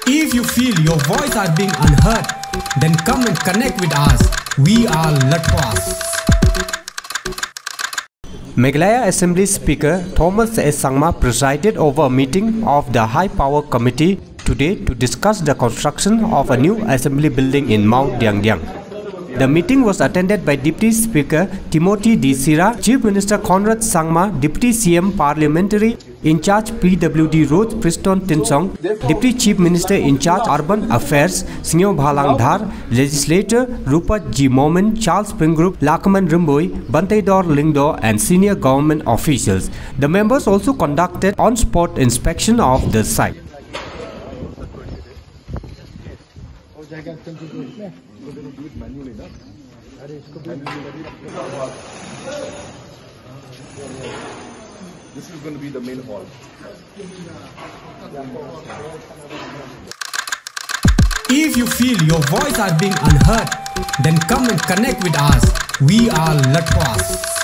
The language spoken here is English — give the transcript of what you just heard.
If you feel your voice are being unheard, then come and connect with us. We are Latwas. Meghalaya Assembly Speaker Thomas S. Sangma presided over a meeting of the High Power Committee today to discuss the construction of a new assembly building in Mount Diang. The meeting was attended by Deputy Speaker Timothy D. Sira, Chief Minister Conrad Sangma, Deputy CM Parliamentary in charge PWD Roads Preston Tinsong, Deputy Chief Minister in charge Urban Affairs Snyo Bhalang Dhar, Legislator Rupert G. Momin, Charles Springgroup, Lakman Rimboy, Bantaydor Lingdo and senior government officials. The members also conducted on-spot inspection of the site. This is going to be the main hall. If you feel your voice are being unheard, then come and connect with us. We are Latwas.